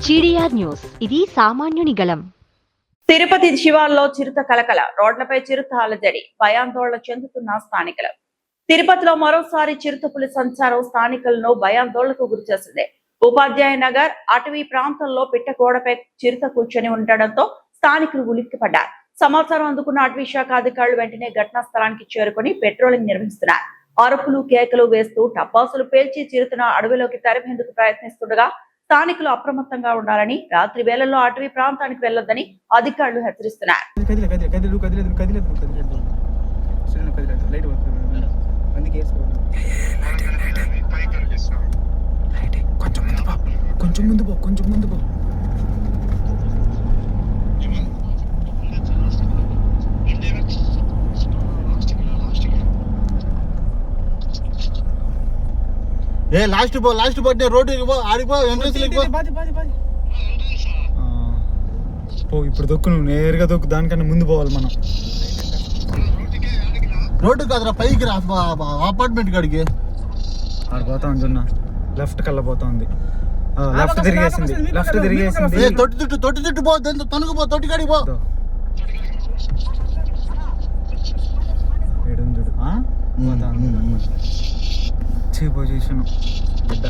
GDR news, ఇది సామాన్యుని గళం. తిరుపతి శివార్లో చిరుత కలకల, రోడ్లపై చిరుత అలజడి, భయాందోళన చెందుతున్న స్థానికులు. తిరుపతిలో మరోసారి చిరుతపులి సంచారం స్థానికులను భయాందోళనకు గురిచేసింది. ఉపాధ్యాయ నగర్ అటవీ ప్రాంతంలో పిట్టగోడపై చిరుత కూర్చొని ఉండడంతో స్థానికులు ఉలిక్కిపడ్డారు. సమాచారం అందుకున్న అటవీ శాఖ అధికారులు వెంటనే ఘటనా స్థలానికి చేరుకుని పెట్రోలింగ్ నిర్వహిస్తున్నారు. అరుపులు కేకలు వేస్తూ టపాసులు పేల్చి చిరుతను అడవిలోకి తరిమేందుకు ప్రయత్నిస్తుండగా స్థానికులు అప్రమత్తంగా ఉండాలని, రాత్రి వేళల్లో అటవీ ప్రాంతానికి వెళ్లొద్దని అధికారులు హెచ్చరిస్తున్నారు. లాస్ట్ బర్త్డే రోడ్డుకి పో, ఆడిపో, ఎంట్రెన్స్ పో. ఇప్పుడు దొక్కు, నువ్వు నేరుగా దొక్కు, దానికన్నా ముందు పోవాలి మనం. రోడ్డు కాదురా, పైకి రా, అపార్ట్మెంట్ కాడికి ఆడ పోతా ఉంది. జొన్న లెఫ్ట్ కల్లా పోతా ఉంది. లెఫ్ట్ తిరిగేసింది. తొట్టి చుట్టు పో, తొనుగు పో, తొట్టి కాడికి పో. ఏడుందుడు పోతా ఉంది. చూసాను బిడ్డ.